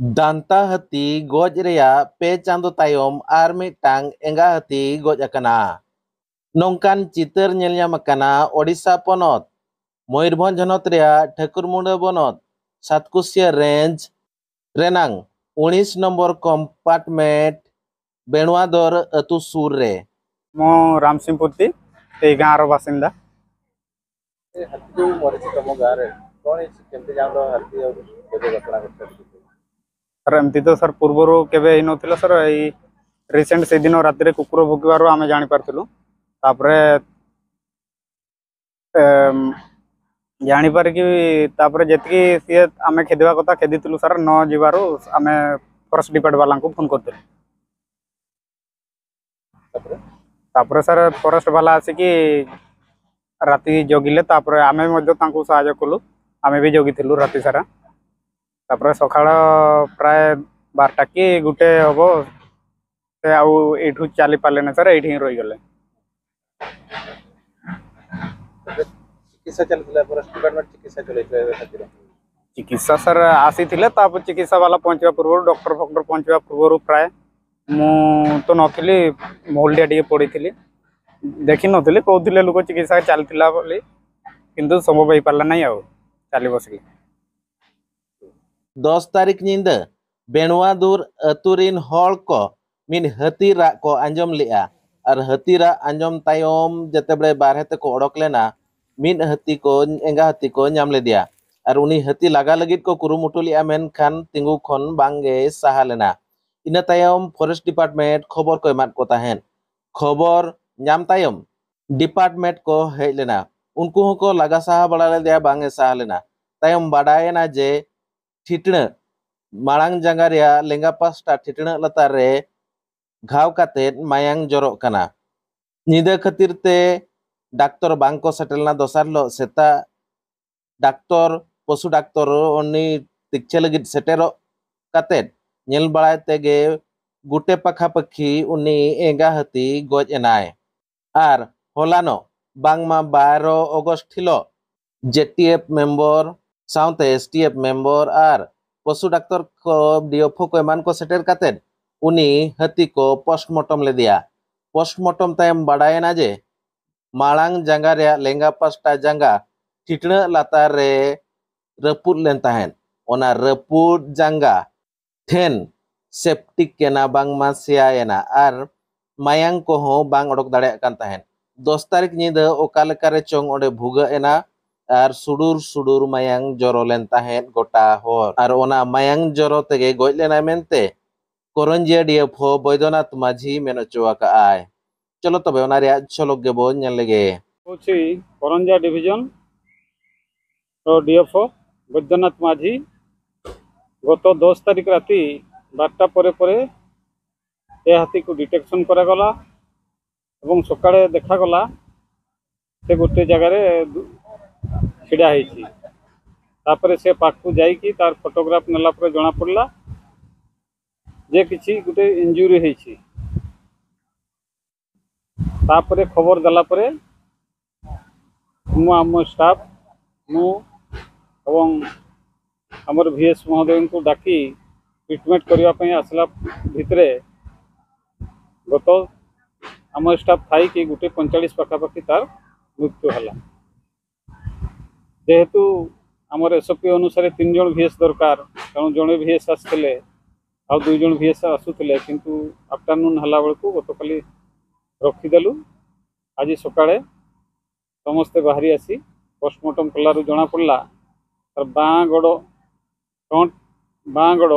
दांता हाथी गज रेया पे चांदो तायम आर मिटांग एंगा हाथी गज अकना। नोंकान चितर नेल ᱧᱟᱢ अकना ओडिशा पोनोत मयूरभंज हनोत रेया ठाकुरमुंडा बनोत सातकुसिया रेंज रेनांग 19 नंबर कंपार्टमेंट बेणुआदर अतु सुर रे। मो रामसिंहपुरती ए गाँव बासिंदा। हाथी जो मरिछि तम गाँ रे कोन केमते जानो हाथी और केबे घटना घटछि? सर एमती तो सर पूर्वर केबे ही नथिला सर एई रिसेंट से दिन रात रे कुकुर भोगिबारो आमे जानि पारथिलु। तापरे जानि पार कि तापरे जेतकी सी आमे खेदिबा कथा खेदिथिलु सर न जिबारो आमे फॉरेस्ट डिपार्टमेंट वाला को फोन करथिलु। तापरे सर फॉरेस्ट वाला आसी कि राति जगिले तापरे आमे मध्य तांको सहायता कलु। आमे भी जगिथिलु राति सारा। तापरे सकाळ प्राय 12टा कि गुटे हबो से आउ एठू चली पाले ना सर एठी रहि गेले। चिकित्सा चलथिला फॉरेस्ट डिपार्टमेंट चिकित्सा चलैथिला खातिर चिकित्सा सर आसी थिले तापर चिकित्सा वाला पहुंचवा पूर्व डॉक्टर फॉक्टर पहुंचवा पूर्व प्राय मु तो नथिली मोहलिया डी पड़ीथिली देखि नथिली कहउथिले लोक चिकित्सा चलथिला बोली किंतु संभव होई पारला नै आउ चाली बसली। 10 तारीख निंदा बेणुआदुर अतुरिन हॉल को मिन हाथी रा को आंजम लिया और हाथी रा आंजम तायम जतेबे बारहे ते को ओडक लेना मिन हाथी को एंगा हाथी को नाम ले दिया और उनी हाथी लागा लगित को कुरुमुटु लिया मेनखान तिंगु खन बांगे साहा लेना। इना तायम फॉरेस्ट डिपार्टमेंट खबर को एमात को ताहेन खबर नाम तायम डिपार्टमेंट को हेज लेना उनको को लागा साहा बड़ा ले दिया बांगे साहा लेना तायम बाडायना जे ठिटण मांग जांगा रेया लेंगा पास्टा ठिटण लतार रे घाव काते मायांग जरो कना। निदा खातिर ते डाक्टर बांको सेटलना दोसार लो सेता डाक्टर पशु डाक्टर उनी तिक्चे लगित सेटेरो काते नेल बड़ाय तेगे गुटे पखा पखी उनी एंगा हाथी गज एनाय आर होलानो बांगमा 12 अगस्त हिलो JTF member south STF member आर पशु डाक्टर को डीएफओ को एमान को सेटर काते उनी हाथी को पोस्टमार्टम ले दिया। पोस्टमार्टम तायम बाडायना जे मांग जांगा रे लेंगा पास्टा जांगा ठिटण लातार रे रपुद लेन ताहेन ओना रपुद जांगा ठेन सेप्टिक केना बांगमा सियायना आर मायांग को हो बांग ओडक दाड़े कान ताहेन। 10 तारीख निदा ओका लेका रे चोंग ओडे भुगा एना आर सुडुर सुडुर मायांग जरो लेन ताहेन गोटा हर आर ओना मायांग जरो तेगे गज लेना मेनते करंजिया डीएफओ बैद्यनाथ माझी मेन चुआ का आय। चलो तबे ओना रे झलक गेबो नेल लेगे होछि करंजिया डिवीजन तो डीएफओ बैद्यनाथ माझी गत 10 तारीख राति 12टा परे परे ए हाथी को डिटेक्शन करा गला एवं सकाळे देखा गला से गोटे जगह रे छिड़ा होइछि। तापरे से पाखु जाई कि तार फोटोग्राफ नेला परे जणा पड़ला जे किछि गोटे इंजुरी होइछि। तापरे खबर दला परे मु आम स्टाफ मु एवं हमर वीएस महोदय को डाकी ट्रीटमेंट करबा पई आसला भितरे गत आम स्टाफ थाई कि गोटे 45 पाखापाखि तार मृत्यु हला। जेहेतु आमर एसओपी अनुसार 3 जन वीएस दरकार कारण जड़े वीएस आसते आ 2 जन वीएस आसुले किंतु आफ्टरनून हला बेलू गत काली रखीदेलु। आज सकाळे समस्ते बाहरी आसी पोस्टमार्टम कलारू जना पड़ला तार बाँ गोड़ फ्रंट बाँ गोड़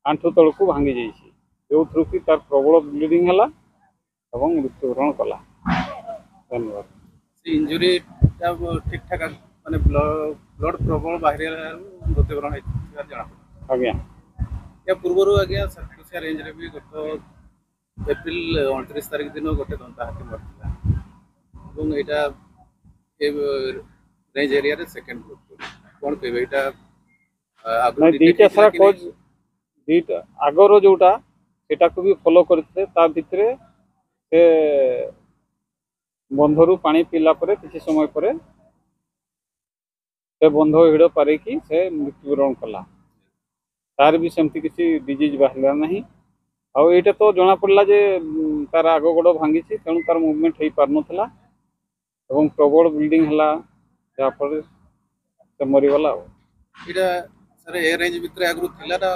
आंठू तल को भांगी जाइए जो थ्रु कि तार प्रबल ब्लीडिंग है एवं मृत्युवरण कला। धन्यवाद। इंजुरी ठीक ठाक माने ब्लड प्रबल बाहरी मृत्युवरण जना आज्ञा या पूर्व आज्ञा सातकुसिया रेंज रे भी गत एप्रिल 29 तारीख दिन गोटे दंता हाथी मरता এবং এটা रेंज एरिया रे सेकंड कोन कहबे এটা आगो दीटा सारा कोज दीटा आगरो जोटा सेटा को भी फॉलो करते ता भितरे से बंधरू पानी पीला परे किसी समय परे से बंध हिड़ पारे कि से मृत्युवरण कला। तार भी सेमती किसी डिजीज बाहर नहीं आउ एटा तो जना पड़ला जे तार आग गोड़ भांगी तेणु तार मुवमेंट हो पार नथला एवं प्रबल ब्लीडिंग हला जहाँफल से मरीगला। ଏଇଟା ସାର୍ ଏ ରେଞ୍ଜ ଭିତରେ ଆଗରୁ ଥିଲା ନା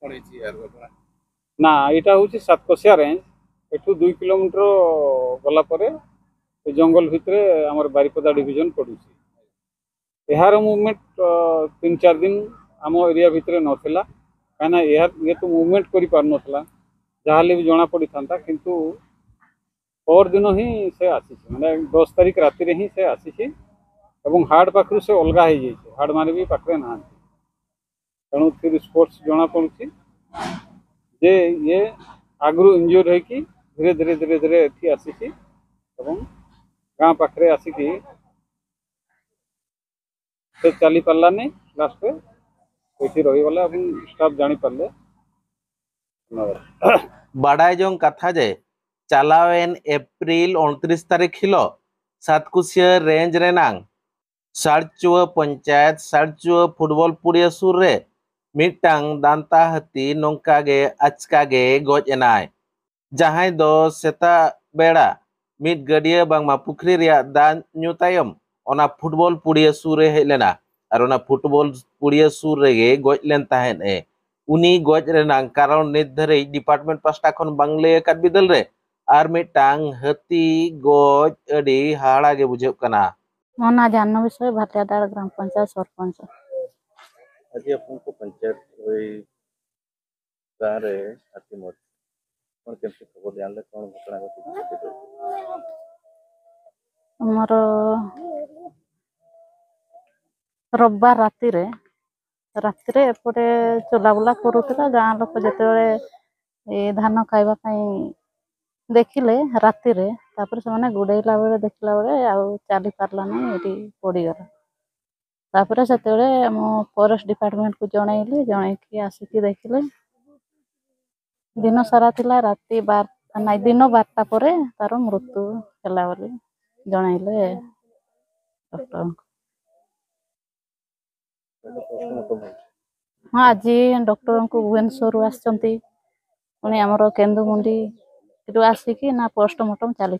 କଣ ହେଇଛି ୟାର ଘଟଣା? ना यहाँ हूँ सातकोशिया रेंज एठू 2 किलोमीटर गला परे ए जंगल भितर आमर बारिपदा डिविजन पड़ू यार मुवमेंट 3-4 दिन आम एरिया भितर नथिला कहीं ये तो मुवमेंट कर पार नथला जहाँ भी जना पड़ी था किंतु पर दिन ही से आसी माने 10 तारीख राति रे ही से आसी एवं हार्ड पाखु से अलग हो जाए हार्ड माने भी पाखे ना तेणु फिर स्पोर्ट्स जना पड़ी जे ये आगु इंजोर हो धीरे धीरे धीरे धीरे ये आसी गाँ पाखे आसिकी से चली पार्लानी लास्ट ये रहीगला स्टाफ जानी पारे। बाडाय जों कथा जे चालावेन एप्रिल 29 तारीख हिलो सातकुसिया रेंज रेनांग साड़चुआ पंचायत साड़चुआ फुटबॉल पुड़िया सुर रे मिटांग दांता हाथी नोंकागे आचकागे गज एनाय जहां दो सेता बेड़ा मिट गडिया बांगमा पुखरी रिया दान न्यू तायम ओना फुटबॉल पुड़िया सुर रे हेलेना और ओना फुटबॉल पुड़िया सुर रे गज लेन ताहेन ए उनी गज रेनांग कारण निर्धारित डिपार्टमेंट पास्टा खन बांगले काट बिदल रे आर मिटांग हाथी गज अडी हाड़ा गे बुझे कना। मो ना जानना विषय भाटियादार ग्राम पंचायत सरपंच ଆଜି ଆପଣଙ୍କ ପଞ୍ଚାୟତ ଏଇ ଗାଁରେ ହାତୀ ମରି କ'ଣ କେମିତି ଖବର ଜାଣିଲେ କ'ଣ ଘଟଣା ଘଟିଛି? मोर रविवार राति रे एपटे चलाबुला करूला गाँ लोक जिते धान खाइबा देखिले राति रे तापर से गुड़ेला बेले देखला बेले आउ चली पारला नहीं ये पड़गला तापर से फॉरेस्ट डिपार्टमेंट को जनइली जनईकी आसिकी देखिले दिन सारा थिला राति 12 ना दिन 12टा परे तार मृत्यु हैला बोली जनइले डॉक्टर। हाँ आज डॉक्टर को भुवनेश्वर आसचंती पुणी आमर केन्दुमुंडी आसिकी ना पोस्टमार्टम चली।